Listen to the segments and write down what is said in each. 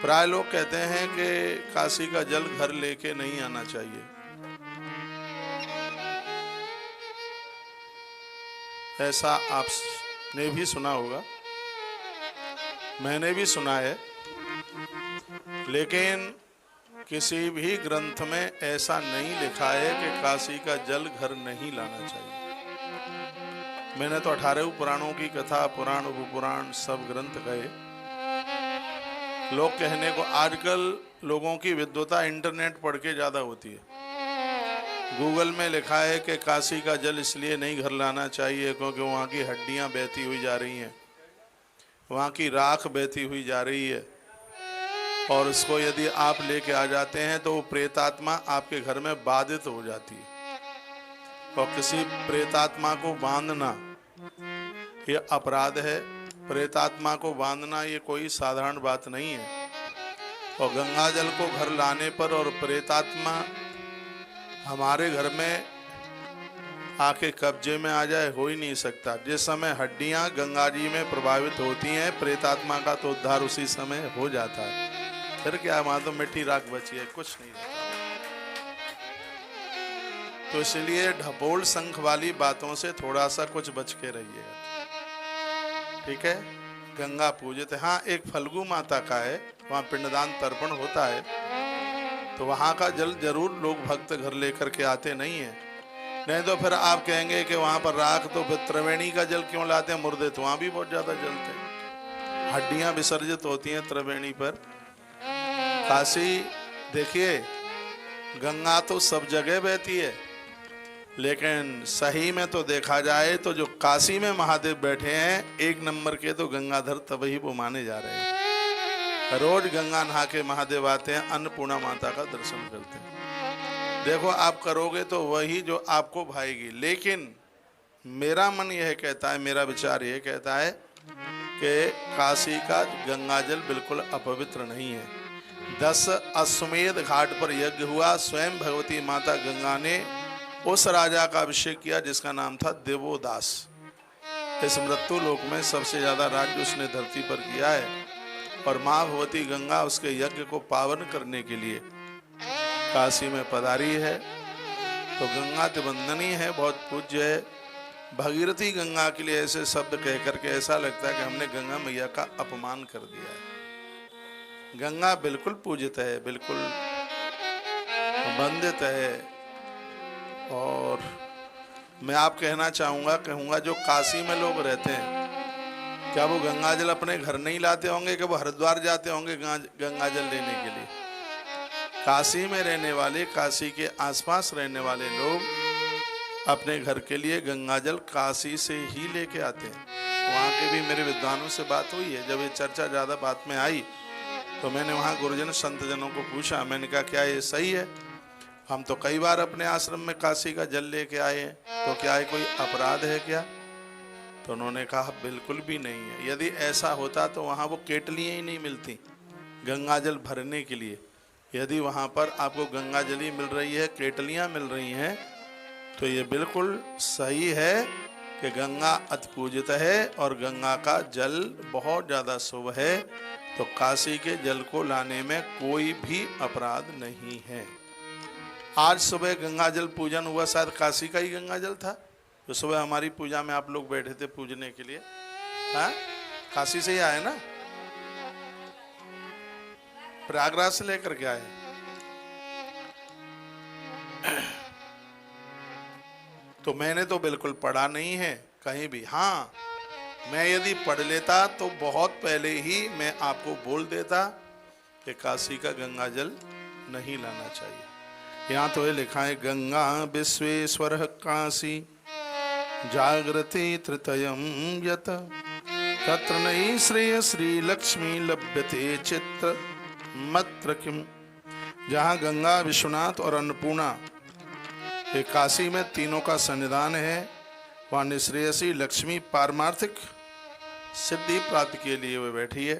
प्राय लोग कहते हैं कि काशी का जल घर लेके नहीं आना चाहिए। ऐसा आपने भी सुना होगा, मैंने भी सुना है, लेकिन किसी भी ग्रंथ में ऐसा नहीं लिखा है कि काशी का जल घर नहीं लाना चाहिए। मैंने तो 18 पुराणों की कथा, पुराण उपपुराण सब ग्रंथ गए। लोग कहने को, आजकल लोगों की विद्वता इंटरनेट पढ़ के ज्यादा होती है। गूगल में लिखा है कि काशी का जल इसलिए नहीं घर लाना चाहिए क्योंकि वहाँ की हड्डियाँ बहती हुई जा रही हैं, वहाँ की राख बहती हुई जा रही है, और उसको यदि आप लेके आ जाते हैं तो वो प्रेतात्मा आपके घर में बाधित हो जाती है। और किसी प्रेतात्मा को बांधना ये अपराध है। प्रेतात्मा को बांधना ये कोई साधारण बात नहीं है। और गंगा जल को घर लाने पर और प्रेतात्मा हमारे घर में आके कब्जे में आ जाए, हो ही नहीं सकता। जिस समय हड्डियां गंगा जी में प्रभावित होती हैं, प्रेतात्मा का तो उद्धार उसी समय हो जाता है। फिर क्या, वहां तो मिट्टी राख बची है, कुछ नहीं रहता। तो इसलिए ढपोल शंख वाली बातों से थोड़ा सा कुछ बच के रहिएगा, ठीक है। गंगा पूजित है। हाँ, एक फल्गु माता का है, वहाँ पिंडदान तर्पण होता है, तो वहाँ का जल जरूर लोग भक्त घर लेकर के आते नहीं है। नहीं तो फिर आप कहेंगे कि वहाँ पर राख, तो फिर त्रिवेणी का जल क्यों लाते हैं? मुर्दे तो वहाँ भी बहुत ज्यादा जलते हैं, हड्डियां विसर्जित होती हैं त्रिवेणी पर। काशी देखिए, गंगा तो सब जगह बहती है, लेकिन सही में तो देखा जाए तो जो काशी में महादेव बैठे हैं एक नंबर के, तो गंगाधर तभी वो माने जा रहे हैं। रोज गंगा नहा के महादेव आते हैं, अन्नपूर्णा माता का दर्शन करते हैं। देखो, आप करोगे तो वही जो आपको भाएगी। लेकिन मेरा मन यह कहता है, मेरा विचार यह कहता है कि काशी का गंगाजल बिल्कुल अपवित्र नहीं है। 10 अश्वमेध घाट पर यज्ञ हुआ, स्वयं भगवती माता गंगा ने उस राजा का अभिषेक किया जिसका नाम था देवोदास। इस मृत्यु लोक में सबसे ज्यादा राज्य उसने धरती पर किया है, और माँ भगवती गंगा उसके यज्ञ को पावन करने के लिए काशी में पधारी है। तो गंगा तिवंदनी है, बहुत पूज्य है। भगीरथी गंगा के लिए ऐसे शब्द कह करके ऐसा लगता है कि हमने गंगा मैया का अपमान कर दिया है। गंगा बिल्कुल पूजित है, बिल्कुल वंदित है। और मैं आप कहना कहूँगा जो काशी में लोग रहते हैं, क्या वो गंगा जल अपने घर नहीं लाते होंगे कि वो हरिद्वार जाते होंगे गंगा जल लेने के लिए? काशी में रहने वाले, काशी के आसपास रहने वाले लोग अपने घर के लिए गंगा जल काशी से ही लेके आते हैं। वहाँ के भी मेरे विद्वानों से बात हुई है। जब ये चर्चा ज़्यादा बात में आई तो मैंने वहाँ गुरुजन संत जनों को पूछा, मैंने कहा क्या ये सही है? हम तो कई बार अपने आश्रम में काशी का जल लेके आए हैं, तो क्या ये कोई अपराध है क्या? तो उन्होंने कहा बिल्कुल भी नहीं है। यदि ऐसा होता तो वहाँ वो केटलियाँ ही नहीं मिलती गंगा जल भरने के लिए। यदि वहाँ पर आपको गंगा जली मिल रही है, केटलियाँ मिल रही हैं, तो ये बिल्कुल सही है कि गंगा अति पूजित है और गंगा का जल बहुत ज़्यादा शुभ है। तो काशी के जल को लाने में कोई भी अपराध नहीं है। आज सुबह गंगा जल पूजन हुआ, शायद काशी का ही गंगा जल था जो सुबह हमारी पूजा में आप लोग बैठे थे पूजने के लिए। हाँ, काशी से ही आए ना, प्रयागराज से लेकर के आए। तो मैंने तो बिल्कुल पढ़ा नहीं है कहीं भी। हाँ, मैं यदि पढ़ लेता तो बहुत पहले ही मैं आपको बोल देता कि काशी का गंगा जल नहीं लाना चाहिए। यहाँ तो ये लिखा है, गंगा विश्वेश्वर काशी जागृति तृतयम यत तत्र नई श्रेय श्री लक्ष्मी लभ्यते चित्र मत्र किम। जहाँ गंगा, विश्वनाथ और अन्नपूर्णा, ये काशी में तीनों का सन्निधान है, वहाँ निश्रेयसी लक्ष्मी पारमार्थिक सिद्धि प्राप्ति के लिए वे बैठी है।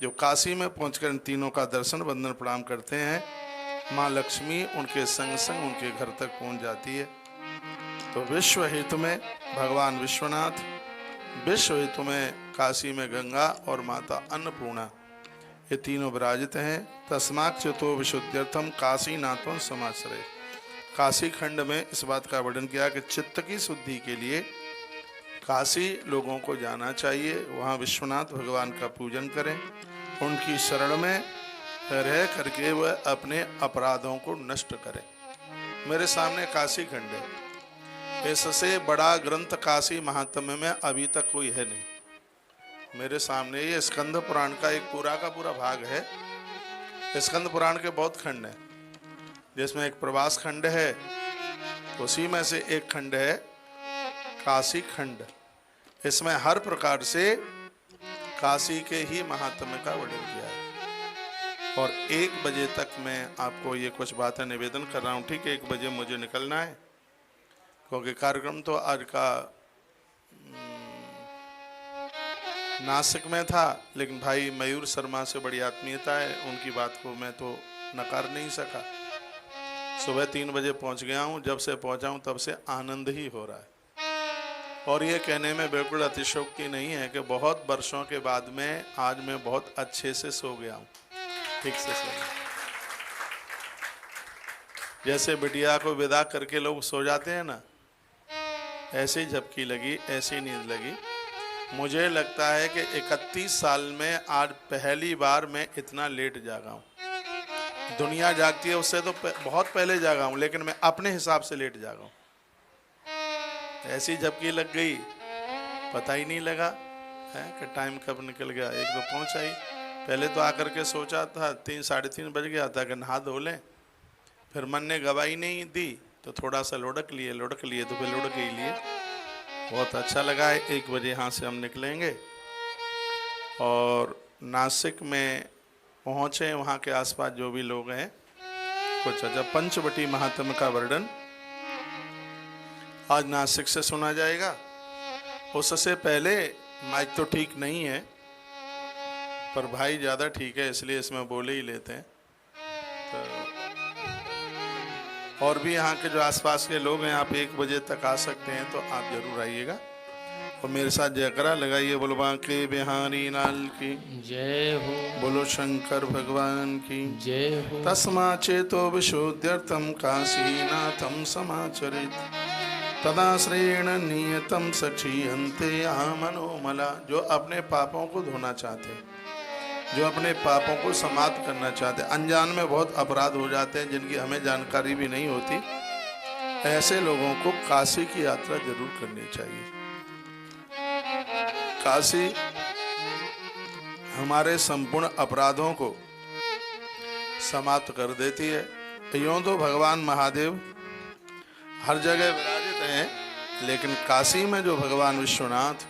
जो काशी में पहुंचकर इन तीनों का दर्शन वंदन प्रणाम करते हैं, माँ लक्ष्मी उनके संग संग उनके घर तक पहुंच जाती है। तो विश्व हेतु में भगवान विश्वनाथ, विश्व हेतु में काशी में गंगा और माता अन्नपूर्णा, ये तीनों विराजित हैं। तस्माच्युतो विशुद्ध्यर्थम काशीनाथों समाश्रय। काशी खंड में इस बात का वर्णन किया कि चित्त की शुद्धि के लिए काशी लोगों को जाना चाहिए। वहाँ विश्वनाथ भगवान का पूजन करें, उनकी शरण में रह करके वह अपने अपराधों को नष्ट करें। मेरे सामने काशी खंड है, इससे बड़ा ग्रंथ काशी महात्म्य में अभी तक कोई है नहीं। मेरे सामने ये स्कंद पुराण का एक पूरा का पूरा भाग है। स्कंद पुराण के बहुत खंड हैं, जिसमें एक प्रवास खंड है, उसी में से एक खंड है काशी खंड। इसमें हर प्रकार से काशी के ही महात्म्य का वर्णन किया है। और 1 बजे तक मैं आपको ये कुछ बातें निवेदन कर रहा हूँ। ठीक 1 बजे मुझे निकलना है, क्योंकि कार्यक्रम तो आज का नासिक में था, लेकिन भाई मयूर शर्मा से बड़ी आत्मीयता है, उनकी बात को मैं तो नकार नहीं सका। सुबह 3 बजे पहुंच गया हूं, जब से पहुंचा हूं तब से आनंद ही हो रहा है। और ये कहने में बिल्कुल अतिशयोक्ति नहीं है कि बहुत वर्षों के बाद में आज मैं बहुत अच्छे से सो गया हूं, ठीक से सो गया। जैसे बिटिया को विदा करके लोग सो जाते हैं ना, ऐसी झपकी लगी, ऐसी नींद लगी। मुझे लगता है कि 31 साल में आज पहली बार मैं इतना लेट जागा हूँ। दुनिया जागती है उससे तो बहुत पहले जागा हूँ, लेकिन मैं अपने हिसाब से लेट जागा हूँ। ऐसी झपकी लग गई, पता ही नहीं लगा है कि टाइम कब निकल गया। एक तो पहुँचा ही, पहले तो आकर के सोचा था 3 साढ़े 3 बज गया था कि नहा धो लें, फिर मन ने गवाही नहीं दी तो थोड़ा सा लुढ़क लिए तो फिर लुढ़क ही लिए। बहुत अच्छा लगा है। 1 बजे यहाँ से हम निकलेंगे और नासिक में पहुँचे। वहाँ के आसपास जो भी लोग हैं कुछ अच्छा पंचवटी महात्म्य का वर्णन आज नासिक से सुना जाएगा। उससे पहले माइक तो ठीक नहीं है, पर भाई ज़्यादा ठीक है, इसलिए इसमें बोले ही लेते हैं। तो और भी यहाँ के जो आसपास के लोग हैं, आप 1 बजे तक आ सकते हैं, तो आप जरूर आइएगा और मेरे साथ जयकरा लगाइए। बोलो बांके बिहारी लाल की जय हो, बोलो शंकर भगवान की जय हो। तस्मा चेतो विशुद्ध्यर्थम काशीनाथम समाचरित तदा श्रेण नियतम सक्षीयन्ते मनोमला। जो अपने पापों को धोना चाहते हैं, जो अपने पापों को समाप्त करना चाहते हैं, अनजान में बहुत अपराध हो जाते हैं जिनकी हमें जानकारी भी नहीं होती, ऐसे लोगों को काशी की यात्रा जरूर करनी चाहिए। काशी हमारे संपूर्ण अपराधों को समाप्त कर देती है। यूं तो भगवान महादेव हर जगह विराजित हैं, लेकिन काशी में जो भगवान विश्वनाथ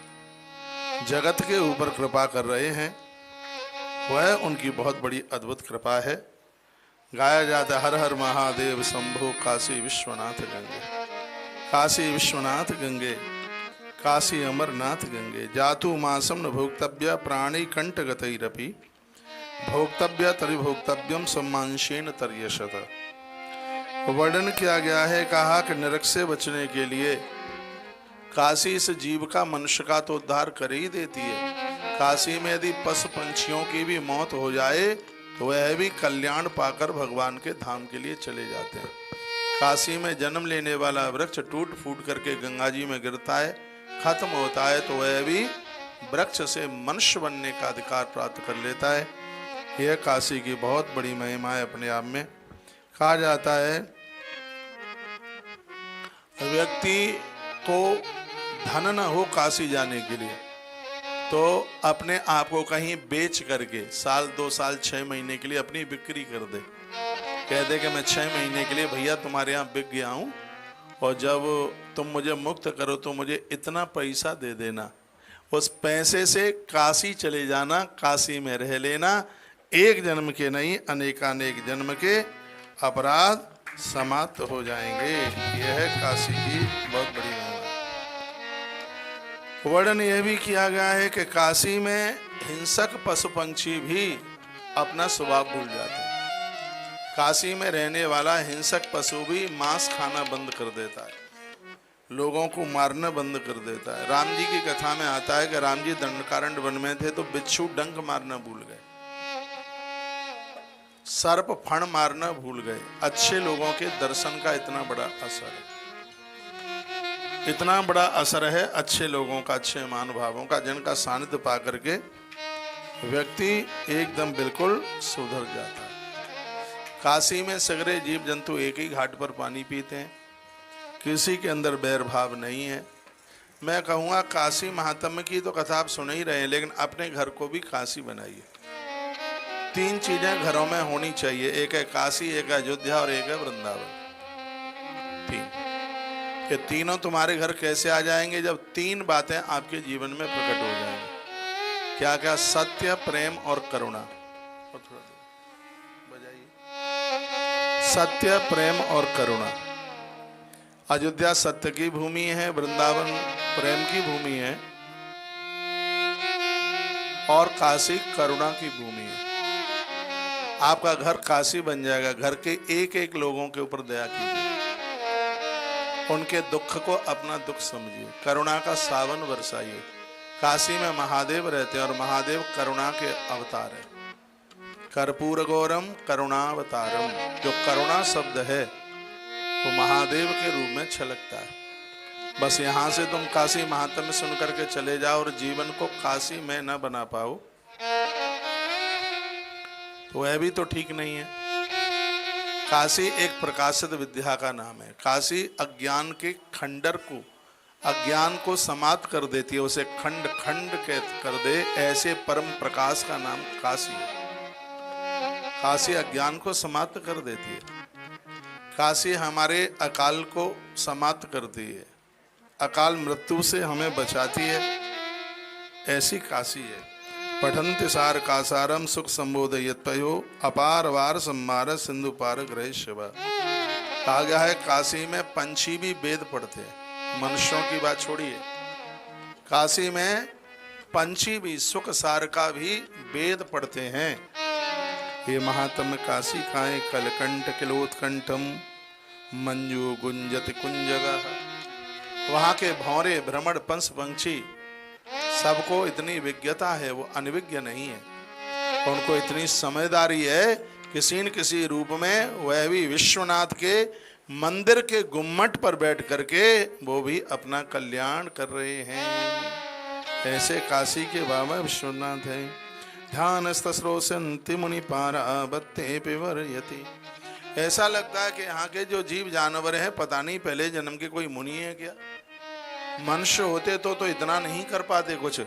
जगत के ऊपर कृपा कर रहे हैं, वह उनकी बहुत बड़ी अद्भुत कृपा है। गाया जाता है हर हर महादेव शंभो काशी विश्वनाथ गंगे। काशी विश्वनाथ गंगे, काशी अमरनाथ गंगे। जातु मासम न भोक्तव्य प्राणी कंठ गतैरपि भोक्तव्य तरि भोक्तव्यम सम्मांशेन तर्यशत। वर्णन किया गया है, कहा कि नरक से बचने के लिए काशी इस जीव का, मनुष्य का तो उद्धार कर ही देती है। काशी में यदि पशु पंछियों की भी मौत हो जाए तो वह भी कल्याण पाकर भगवान के धाम के लिए चले जाते हैं। काशी में जन्म लेने वाला वृक्ष टूट फूट करके गंगा जी में गिरता है, खत्म होता है, तो वह भी वृक्ष से मनुष्य बनने का अधिकार प्राप्त कर लेता है। यह काशी की बहुत बड़ी महिमा है अपने आप में। कहा जाता है व्यक्ति को धन न हो काशी जाने के लिए तो अपने आप को कहीं बेच करके 1 2 साल 6 महीने के लिए अपनी बिक्री कर दे। कह दे कि मैं 6 महीने के लिए भैया तुम्हारे यहाँ बिक गया हूँ, और जब तुम मुझे मुक्त करो तो मुझे इतना पैसा दे देना। उस पैसे से काशी चले जाना, काशी में रह लेना। 1 जन्म के नहीं, अनेकानेक जन्म के अपराध समाप्त हो जाएंगे। यह है काशी की बहुत बड़ी महिमा। वर्णन यह भी किया गया है कि काशी में हिंसक पशु पंछी भी अपना स्वभाव भूल जाते हैं। काशी में रहने वाला हिंसक पशु भी मांस खाना बंद कर देता है, लोगों को मारना बंद कर देता है। राम जी की कथा में आता है कि राम जी दंडकारण्य वन में थे तो बिच्छू डंक मारना भूल गए। सर्प फण मारना भूल गए। अच्छे लोगों के दर्शन का इतना बड़ा असर है, इतना बड़ा असर है अच्छे लोगों का, अच्छे महानुभावों का, जिनका सानिध्य पा करके व्यक्ति एकदम बिल्कुल सुधर जाता है। काशी में सगरे जीव जंतु एक ही घाट पर पानी पीते हैं, किसी के अंदर बैर भाव नहीं है। मैं कहूँगा काशी महात्म्य की तो कथा आप सुन ही रहे हैं, लेकिन अपने घर को भी काशी बनाइए। 3 चीजें घरों में होनी चाहिए, एक है काशी, एक है अयोध्या और एक है वृंदावन। 3, ये तीनों तुम्हारे घर कैसे आ जाएंगे? जब 3 बातें आपके जीवन में प्रकट हो जाएंगी। क्या क्या? सत्य, प्रेम और करुणा। और थोड़ा बजाइए। सत्य, प्रेम और करुणा। अयोध्या सत्य की भूमि है, वृंदावन प्रेम की भूमि है और काशी करुणा की भूमि है। आपका घर काशी बन जाएगा। घर के एक एक लोगों के ऊपर दया कीजिए, उनके दुख को अपना दुख समझिए, करुणा का सावन बरसाइए। काशी में महादेव रहते हैं और महादेव करुणा के अवतार है। कर्पूर गौरम करुणावतारम, जो करुणा शब्द है वो महादेव के रूप में छलकता है। बस यहाँ से तुम काशी महात्म्य सुन करके चले जाओ और जीवन को काशी में न बना पाओ तो वह भी तो ठीक नहीं है। काशी एक प्रकाशित विद्या का नाम है। काशी अज्ञान के खंडर को, अज्ञान को समाप्त कर देती है, उसे खंड खंड कर दे, ऐसे परम प्रकाश का नाम काशी है। काशी अज्ञान को समाप्त कर देती है। काशी हमारे अकाल को समाप्त करती है, अकाल मृत्यु से हमें बचाती है, ऐसी काशी है। पठन्ति सार कासारम सुख संबोधयत्पयो अपार वार सम्मार सिंधु पार ग्रह शिवा। कहा गया है काशी में पंछी भी वेद पढ़ते हैं, मनुष्यों की बात छोड़िए। काशी में पंछी भी सुख सार का भी वेद पढ़ते हैं। ये महात्म काशी काए कलकंठ किलोत्कंठम मंजू गुंजत कुंजगा। वहाँ के भौरे भ्रमण पंच पंछी सबको इतनी विज्ञता है, वो अनविज्ञ नहीं है। उनको इतनी समझदारी है, किसी न किसी रूप में वह भी विश्वनाथ के मंदिर के गुम्मट पर बैठ करके वो भी अपना कल्याण कर रहे हैं। ऐसे काशी के बाबा विश्वनाथ हैं। ध्यानस्तस्रोसन्ति मुनि पारावत्ते पिवर्यति। ऐसा लगता है कि यहाँ के जो जीव जानवर हैं पता नहीं पहले जन्म के कोई मुनि है क्या। मनुष्य होते तो इतना नहीं कर पाते कुछ,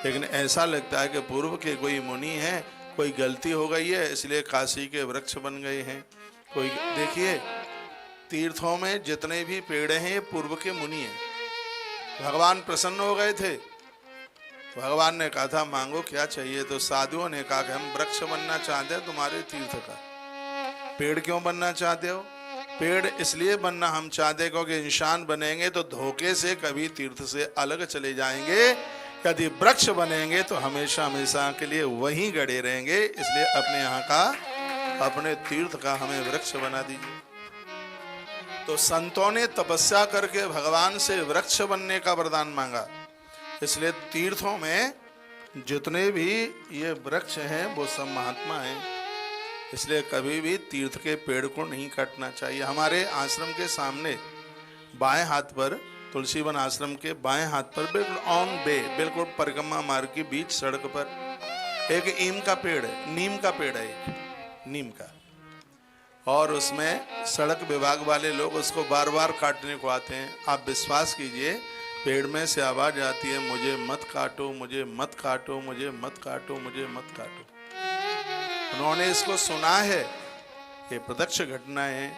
लेकिन ऐसा लगता है कि पूर्व के कोई मुनि हैं, कोई गलती हो गई है इसलिए काशी के वृक्ष बन गए हैं। कोई देखिए तीर्थों में जितने भी पेड़ हैं ये पूर्व के मुनि हैं। भगवान प्रसन्न हो गए थे, भगवान ने कहा था मांगो क्या चाहिए, तो साधुओं ने कहा कि हम वृक्ष बनना चाहते हैं तुम्हारे तीर्थ का। पेड़ क्यों बनना चाहते हो? पेड़ इसलिए बनना हम चाहते क्योंकि इंसान बनेंगे तो धोखे से कभी तीर्थ से अलग चले जाएंगे, यदि वृक्ष बनेंगे तो हमेशा हमेशा के लिए वहीं गड़े रहेंगे। इसलिए अपने यहाँ का, अपने तीर्थ का हमें वृक्ष बना दीजिए। तो संतों ने तपस्या करके भगवान से वृक्ष बनने का वरदान मांगा। इसलिए तीर्थों में जितने भी ये वृक्ष हैं वो सब महात्मा हैं। इसलिए कभी भी तीर्थ के पेड़ को नहीं काटना चाहिए। हमारे आश्रम के सामने बाएं हाथ पर, तुलसी वन आश्रम के बाएं हाथ पर बिल्कुल ऑन बे, बिल्कुल परिक्रमा मार्ग के बीच सड़क पर एक नीम का पेड़ है, नीम का पेड़ है एक नीम का, और उसमें सड़क विभाग वाले लोग उसको बार बार काटने को आते हैं। आप विश्वास कीजिए पेड़ में से आवाज आती है मुझे मत काटो, मुझे मत काटो, मुझे मत काटो, मुझे मत काटो। उन्होंने इसको सुना है, ये प्रत्यक्ष घटना है,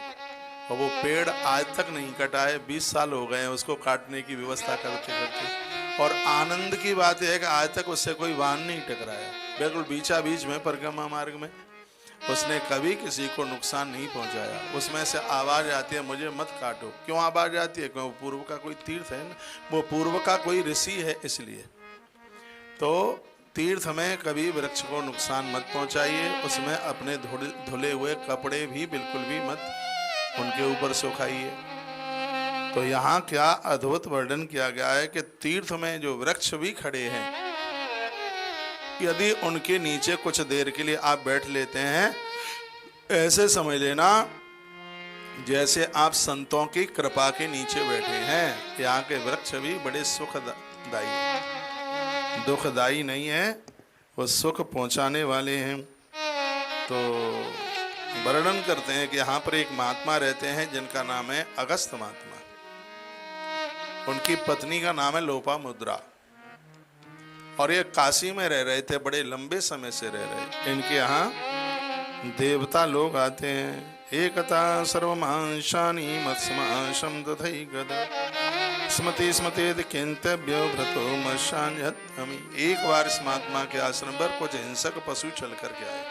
और वो पेड़ आज तक नहीं कटा है। 20 साल हो गए हैं उसको काटने की व्यवस्था करते करते। और आनंद की बात यह है कि आज तक उससे कोई वाहन नहीं टकराया। बिल्कुल बीचा बीच में परिक्रमा मार्ग में उसने कभी किसी को नुकसान नहीं पहुंचाया। उसमें से आवाज आती है मुझे मत काटो। क्यों आवाज आती है? क्यों पूर्व का कोई तीर्थ है ना, वो पूर्व का कोई ऋषि है, इसलिए। तो तीर्थ में कभी वृक्ष को नुकसान मत पहुंचाइए। उसमें अपने धुले हुए कपड़े भी बिल्कुल भी मत उनके ऊपर सुखाइए। तो यहाँ क्या अद्भुत वर्णन किया गया है कि तीर्थ में जो वृक्ष भी खड़े हैं, यदि उनके नीचे कुछ देर के लिए आप बैठ लेते हैं ऐसे समझ लेना जैसे आप संतों की कृपा के नीचे बैठे हैं। यहाँ के वृक्ष भी बड़े सुखदायी हैं, दुखदायी नहीं है, वो सुख पहुंचाने वाले हैं। तो वर्णन करते हैं कि यहाँ पर एक महात्मा रहते हैं जिनका नाम है अगस्त महात्मा। उनकी पत्नी का नाम है लोपामुद्रा, और ये काशी में रह रहे थे, बड़े लंबे समय से रह रहे। इनके यहाँ देवता लोग आते हैं। एकता सर्वमांशानि मत्स्यमांशं दधै गदा स्मृति स्मृतेद किंतव्यो भ्रतो मशान्यत्तमि। एक बार इस महात्मा के आश्रम पर कुछ हिंसक पशु चल करके आए।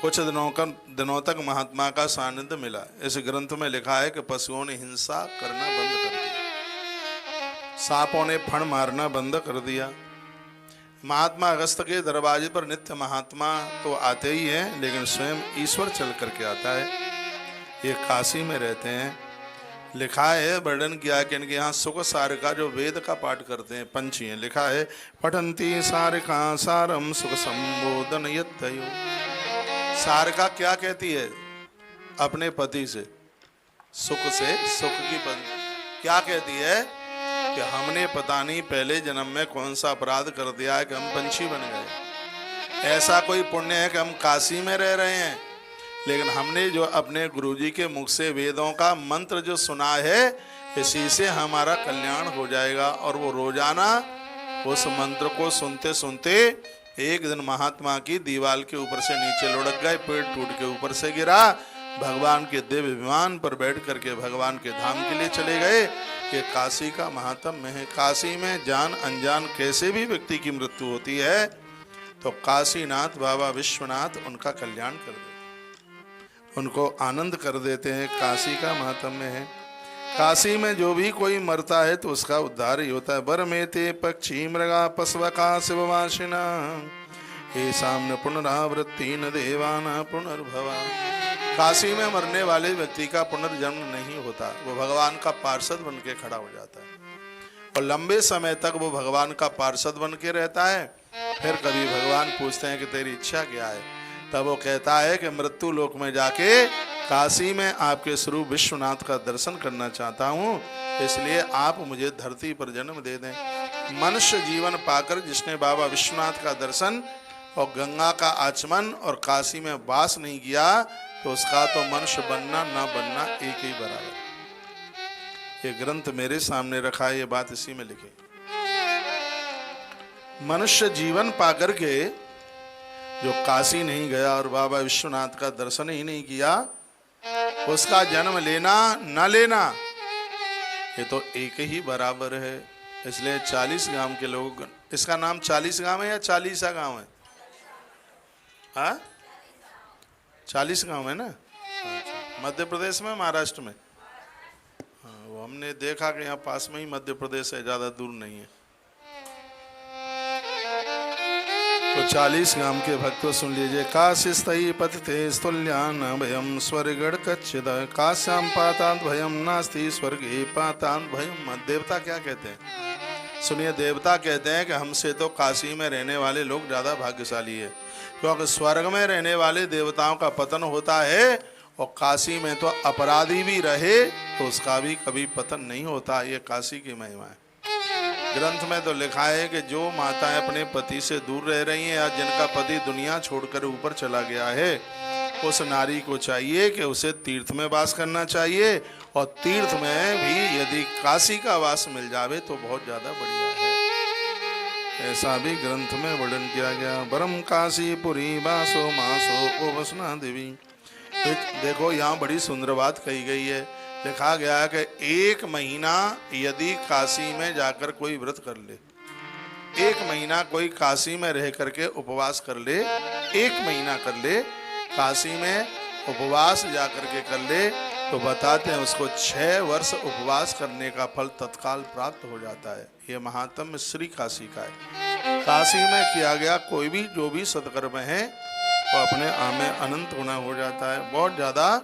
कुछ दिनों तक महात्मा का सानिध्य मिला। इस ग्रंथ में लिखा है कि पशुओं ने हिंसा करना बंद कर दिया, सांपों ने फण मारना बंद कर दिया। महात्मा अगस्त के दरवाजे पर नित्य महात्मा तो आते ही हैं, लेकिन स्वयं ईश्वर चल करके आता है। ये काशी में रहते हैं। लिखा है, वर्णन किया कि इनके यहाँ सुख सारिका जो वेद का पाठ करते हैं पंछी हैं। लिखा है पठंती सारिका सारम सुख संबोधन यत्तयो। सारिका क्या कहती है अपने पति से? सुख से, सुख की क्या कहती है कि हमने पता नहीं पहले जन्म में कौन सा अपराध कर दिया है कि हम पंछी बन गए। ऐसा कोई पुण्य है कि हम काशी में रह रहे हैं, लेकिन हमने जो अपने गुरुजी के मुख से वेदों का मंत्र जो सुना है, इसी से हमारा कल्याण हो जाएगा। और वो रोजाना उस मंत्र को सुनते सुनते एक दिन महात्मा की दीवार के ऊपर से नीचे लुढ़क गए, पेड़ टूट के ऊपर से गिरा, भगवान के दिव्य विमान पर बैठ करके भगवान के धाम के लिए चले गए। ये काशी का महात्म्य है। काशी में जान अनजान कैसे भी व्यक्ति की मृत्यु होती है, तो काशीनाथ बाबा विश्वनाथ उनका कल्याण कर देते, उनको आनंद कर देते हैं। काशी का महात्म्य है। काशी में जो भी कोई मरता है तो उसका उद्धार ही होता है। बर में ते पक्षी मृगा पशवका शिववासिना हे सामने पुनरावृत्ति न देवाना पुनर्भवा। काशी में मरने वाले व्यक्ति का पुनर्जन्म नहीं होता, वो भगवान का पार्षद बन के खड़ा हो जाता है और लंबे समय तक वो भगवान का पार्षद बन के रहता है। फिर कभी भगवान पूछते हैं कि तेरी इच्छा क्या है, तब वो कहता है कि मृत्यु लोक में जाके काशी में आपके स्वरूप विश्वनाथ का दर्शन करना चाहता हूँ, इसलिए आप मुझे धरती पर जन्म दे दें। मनुष्य जीवन पाकर जिसने बाबा विश्वनाथ का दर्शन और गंगा का आचमन और काशी में वास नहीं किया, तो उसका तो मनुष्य बनना ना बनना एक ही बराबर। ये ग्रंथ मेरे सामने रखा है, ये बात इसी में लिखी। मनुष्य जीवन पाकर के जो काशी नहीं गया और बाबा विश्वनाथ का दर्शन ही नहीं किया, उसका जन्म लेना न लेना ये तो एक ही बराबर है। इसलिए 40 गांव के लोग, इसका नाम 40 गांव है या 40 गांव है? हाँ, 40 गांव है ना। मध्य प्रदेश में, महाराष्ट्र में? हाँ, वो हमने देखा कि यहाँ पास में ही मध्य प्रदेश है, ज्यादा दूर नहीं है। तो 40 गांव के भक्तों सुन लीजिए। काशीस्तयी पतिते स्तुल्यान भयम स्वर्गड़ कच्चिद काश्याम पातांत भयम नास्ति स्वर्गे पातांत भयम। देवता क्या कहते हैं? सुनिए, देवता कहते हैं कि हमसे तो काशी में रहने वाले लोग ज्यादा भाग्यशाली है, क्योंकि स्वर्ग में रहने वाले देवताओं का पतन होता है और काशी में तो अपराधी भी रहे तो उसका भी कभी पतन नहीं होता। ये काशी की महिमा है। ग्रंथ में तो लिखा है कि जो माताएं अपने पति से दूर रह रही हैं या जिनका पति दुनिया छोड़कर ऊपर चला गया है, उस नारी को चाहिए कि उसे तीर्थ में वास करना चाहिए, और तीर्थ में भी यदि काशी का वास मिल जावे तो बहुत ज्यादा बढ़िया है। ऐसा भी ग्रंथ में वर्णन किया गया। बरम काशी पुरी बासो मासो ओ वसना देवी। देखो, यहाँ बड़ी सुंदर बात कही गई है। लिखा गया है कि 1 महीना यदि काशी में जाकर कोई व्रत कर ले, 1 महीना कोई काशी में रह करके उपवास कर ले, 1 महीना कर ले, काशी में उपवास जाकर के कर ले, तो बताते हैं उसको 6 वर्ष उपवास करने का फल तत्काल प्राप्त हो जाता है। ये महात्म्य श्री काशी का है। काशी में किया गया कोई भी जो भी सत्कर्म है वो अपने आप में अनंत गुना हो जाता है, बहुत ज़्यादा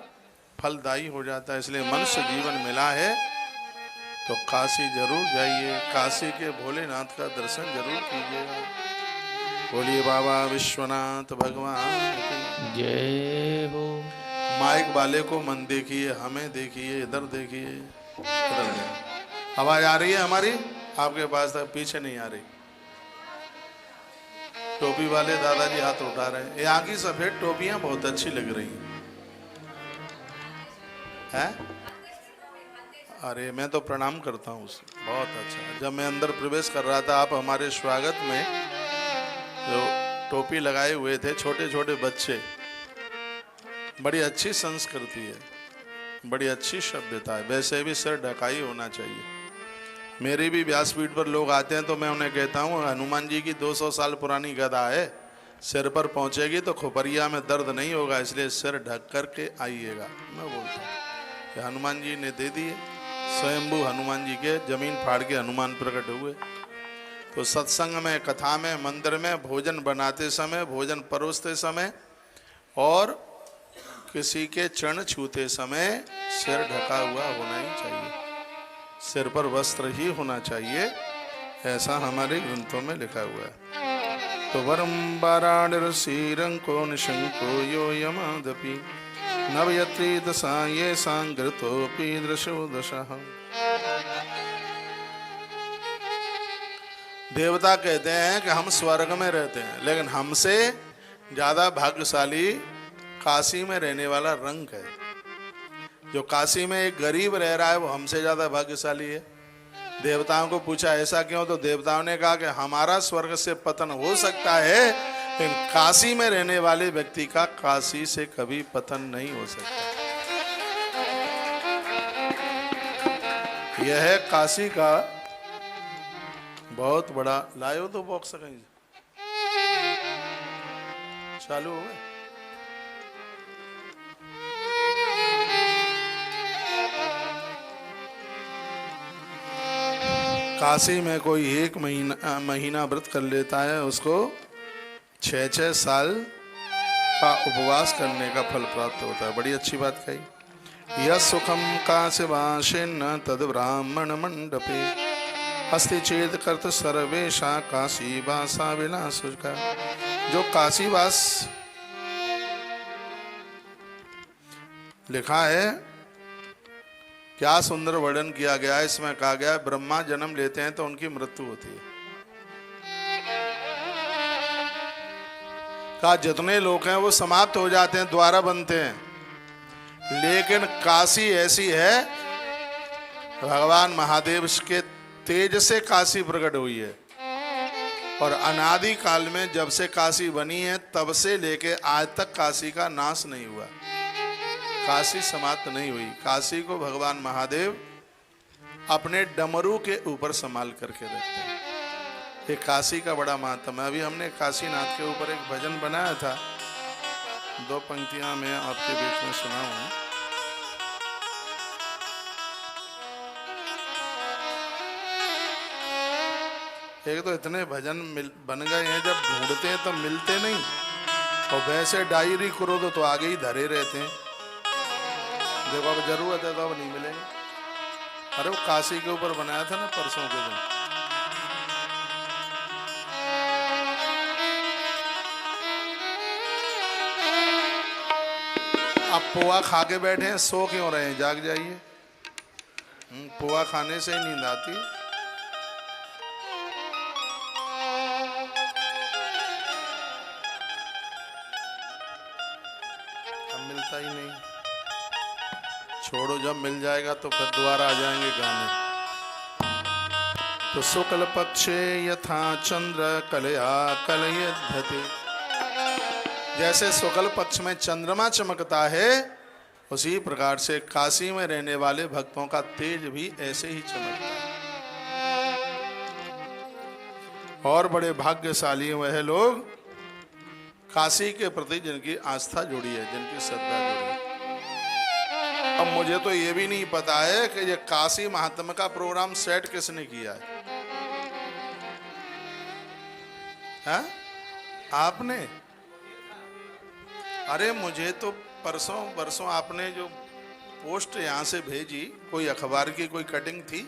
फलदायी हो जाता है। इसलिए मनुष्य जीवन मिला है तो काशी जरूर जाइए, काशी के भोलेनाथ का दर्शन जरूर कीजिएगा। बोलिए बाबा विश्वनाथ भगवान की जय हो। माइक वाले को मन देखिए, हमें देखिए, इधर देखिए, इधर देखिए। आवाज आ रही है हमारी आपके पास तक? पीछे नहीं आ रही। टोपी वाले दादाजी हाथ उठा रहे हैं। यहाँ की सफेद टोपियां बहुत अच्छी लग रही हैं। अरे मैं तो प्रणाम करता हूँ उसे, बहुत अच्छा। जब मैं अंदर प्रवेश कर रहा था, आप हमारे स्वागत में जो टोपी लगाए हुए थे छोटे छोटे बच्चे, बड़ी अच्छी संस्कृति है, बड़ी अच्छी सभ्यता है। वैसे भी सिर ढका ही होना चाहिए। मेरी भी व्यासपीठ पर लोग आते हैं तो मैं उन्हें कहता हूँ, हनुमान जी की 200 साल पुरानी गदा है, सिर पर पहुंचेगी तो खोपरिया में दर्द नहीं होगा, इसलिए सिर ढक करके आइएगा। मैं बोलता हूँ कि हनुमान जी ने दे दिए, स्वयंभू हनुमान जी के जमीन फाड़ के हनुमान प्रकट हुए। तो सत्संग में, कथा में, मंदिर में, भोजन बनाते समय, भोजन परोसते समय और किसी के चरण छूते समय सिर ढका हुआ होना ही चाहिए, सिर पर वस्त्र ही होना चाहिए, ऐसा हमारे ग्रंथों में लिखा हुआ है। तो वरम वाराणसीरंको निशंको यो यमादपि नवयत्री दशा ये सांगृतोपि दृशो दशः। देवता कहते हैं कि हम स्वर्ग में रहते हैं, लेकिन हमसे ज्यादा भाग्यशाली काशी में रहने वाला रंक है। जो काशी में एक गरीब रह रहा है वो हमसे ज्यादा भाग्यशाली है। देवताओं को पूछा ऐसा क्यों, तो देवताओं ने कहा कि हमारा स्वर्ग से पतन हो सकता है, लेकिन काशी में रहने वाले व्यक्ति का काशी से कभी पतन नहीं हो सकता। यह है काशी का बहुत बड़ा। लायो तो बॉक्स कहीं चालू हो गए। काशी में कोई एक महीना व्रत कर लेता है, उसको 6 साल का उपवास करने का फल प्राप्त होता है। बड़ी अच्छी बात कही। यह सुखम काशीवासिन तद ब्राह्मण मंडपे अस्ति चेत कर्त सर्वेशा काशी वासा विलास का। जो काशीवास लिखा है, क्या सुंदर वर्णन किया गया है। इसमें कहा गया है ब्रह्मा जन्म लेते हैं तो उनकी मृत्यु होती है। कहा जितने लोग हैं वो समाप्त हो जाते हैं, द्वारा बनते हैं, लेकिन काशी ऐसी है, भगवान महादेव के तेज से काशी प्रकट हुई है। और अनादि काल में जब से काशी बनी है तब से लेके आज तक काशी का नाश नहीं हुआ, काशी समाप्त नहीं हुई। काशी को भगवान महादेव अपने डमरू के ऊपर संभाल करके रखते हैं। ये काशी का बड़ा महत्व है। अभी हमने काशीनाथ के ऊपर एक भजन बनाया था, 2 पंक्तियां मैं आपके बीच में सुनाऊं। एक तो इतने भजन बन गए हैं, जब ढूंढते हैं तो मिलते नहीं, और वैसे डायरी करो तो आगे ही धरे रहते हैं। देखो अब जरूरत है तो अब नहीं मिलेंगे। अरे वो काशी के ऊपर बनाया था ना परसों के दिन। अब पोहा खा के बैठे हैं, सो क्यों रहे हैं, जाग जाइए। पोहा खाने से ही नींद आती है। अब मिलता ही नहीं, छोड़ो, जब मिल जाएगा तो फिर दोबारा आ जाएंगे गाने। तो शुक्ल पक्षे यथा चंद्र कलया कलयध्यते, जैसे शुक्ल पक्ष में चंद्रमा चमकता है, उसी प्रकार से काशी में रहने वाले भक्तों का तेज भी ऐसे ही चमकता है। और बड़े भाग्यशाली वह लोग काशी के प्रति जिनकी आस्था जुड़ी है, जिनकी श्रद्धा जुड़ी है। अब मुझे तो ये भी नहीं पता है कि ये काशी महात्मा का प्रोग्राम सेट किसने किया है। हाँ? आपने? अरे मुझे तो परसों आपने जो पोस्ट यहाँ से भेजी, कोई अखबार की कोई कटिंग थी,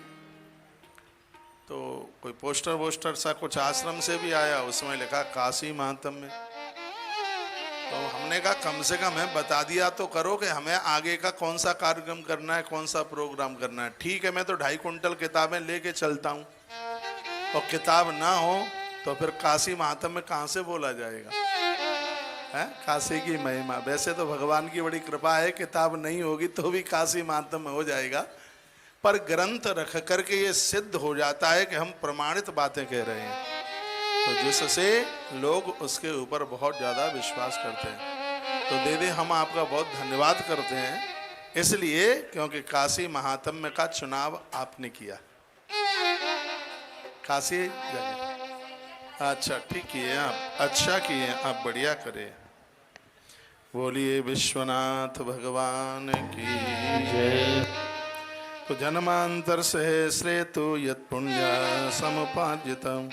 तो कोई पोस्टर वोस्टर सा कुछ आश्रम से भी आया, उसमें लिखा काशी महात्म्य। तो हमने कहा कम से कम है बता दिया तो करो कि हमें आगे का कौन सा कार्यक्रम करना है, कौन सा प्रोग्राम करना है। ठीक है, मैं तो 2.5 कुंटल किताबें लेके चलता हूँ, और किताब ना हो तो फिर काशी महात्म्य कहाँ से बोला जाएगा? है काशी की महिमा। वैसे तो भगवान की बड़ी कृपा है, किताब नहीं होगी तो भी काशी महात्म्य हो जाएगा, पर ग्रंथ रख करके ये सिद्ध हो जाता है कि हम प्रमाणित बातें कह रहे हैं, तो जिससे लोग उसके ऊपर बहुत ज़्यादा विश्वास करते हैं। तो दीदी हम आपका बहुत धन्यवाद करते हैं, इसलिए क्योंकि काशी महात्म्य का चुनाव आपने किया। काशी जगह अच्छा ठीक किए आप, अच्छा किए आप, बढ़िया करे। बोलिए विश्वनाथ भगवान की जय। तो जन्मांतर सहस्रेतु यत् पुण्य समुपार्जितम्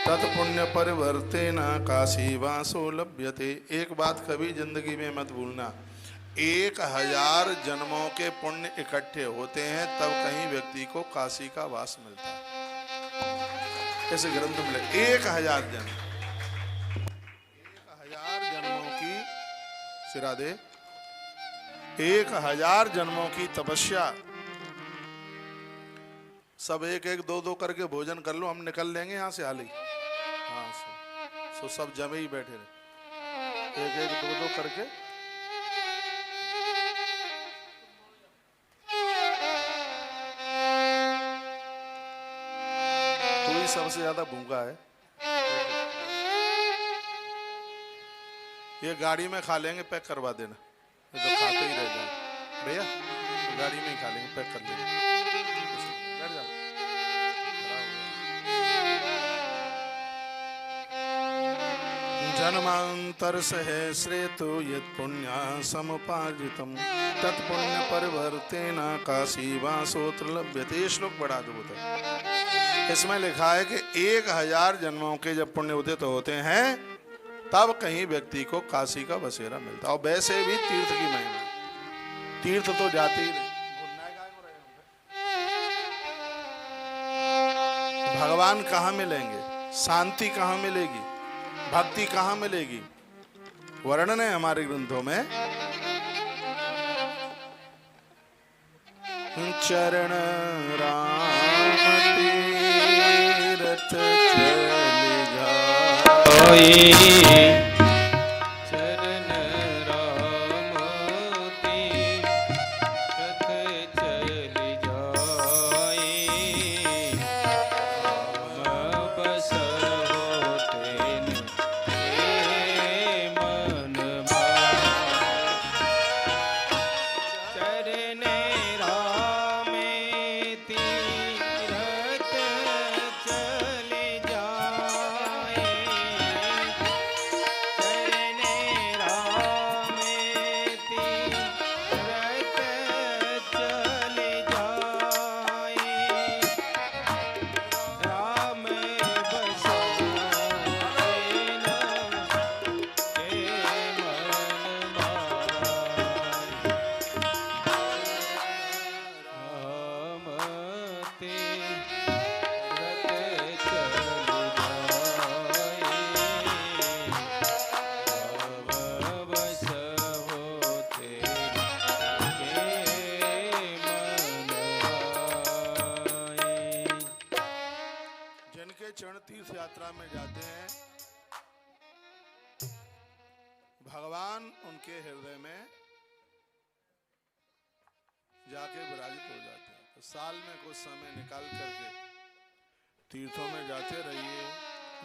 तत्पुण्य परिवर्तेन काशी वासो लभ्यते। एक बात कभी जिंदगी में मत भूलना, 1000 जन्मों के पुण्य इकट्ठे होते हैं तब कहीं व्यक्ति को काशी का वास मिलता है। ऐसे ग्रंथ में 1000 जन्म, 1000 जन्मों की सिरा दे, 1000 जन्मों की तपस्या। सब 1-1, 2-2 करके भोजन कर लो, हम निकल लेंगे यहाँ से हाल ही। हाँ सो सब जमे ही बैठे रहे, 1-1, 2-2 करके। कोई सबसे ज्यादा भूखा है, ये गाड़ी में खा लेंगे, पैक करवा देना, ये तो खाते ही रह जाओ भैया, गाड़ी में ही खा लेंगे, पैक कर लेंगे। जन्मांतर सहस्रेतु यत् पुण्य समुपार्जितम् तत्पुण्य परिवर्तेन काशी वासोत्र लभ्यते। श्लोक बड़ा अद्भुत है, इसमें लिखा है कि 1000 जन्मों के जब पुण्य उदित होते हैं तब कहीं व्यक्ति को काशी का बसेरा मिलता है। और वैसे भी तीर्थ की महिमा, तीर्थ तो जाते ही नहीं। भगवान कहाँ मिलेंगे, शांति कहाँ मिलेगी, भक्ति कहाँ मिलेगी? वर्णन है हमारे ग्रंथों में, चरण राम तीरथ चल जाए, चरण राम तीरथ चल जाए, राम बसहो तेन मन चरण राम तीरथ चल जाए, चरण राम तीरथ चल जाए, राम बसो तेन के मन राम तीरथ चल जाए, राम बसहो तेन के मन जिनके चरण तीर्थ यात्रा में जाते हैं भगवान उनके हृदय में जाके विराजित हो जाते हैं। तो साल में कुछ समय निकाल करके तीर्थों में जाते रहिए।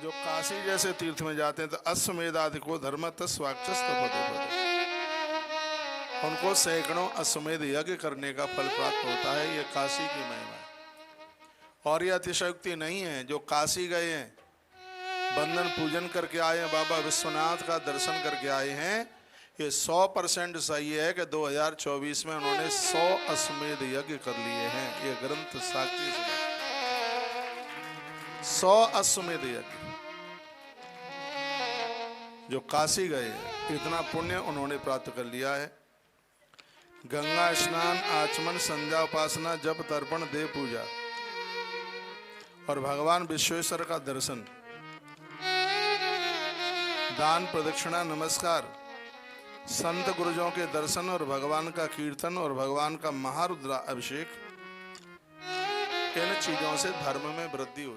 जो काशी जैसे तीर्थ में जाते हैं तो अश्वमेधादि को धर्म तस्वाक्षस्तपदे, उनको सैकड़ों अश्वमेध यज्ञ करने का फल प्राप्त होता है। ये काशी की महिमा है और ये अतिशयोक्ति नहीं है। जो काशी गए हैं, बंधन पूजन करके आए हैं, बाबा विश्वनाथ का दर्शन करके आए हैं, ये 100% सही है कि 2024 में उन्होंने 100 अश्वमेध यज्ञ कर लिए हैं। ये ग्रंथ साक्षी से 100 अश्वमेध यज्ञ जो काशी गए हैं, इतना पुण्य उन्होंने प्राप्त कर लिया है। गंगा स्नान, आचमन, संध्या उपासना, जप, तर्पण, देव पूजा और भगवान विश्वेश्वर का दर्शन, दान, प्रदक्षिणा, नमस्कार, संत गुरुजों के दर्शन और भगवान का कीर्तन और भगवान का महारुद्रा अभिषेक, इन चीजों से धर्म में वृद्धि होती है।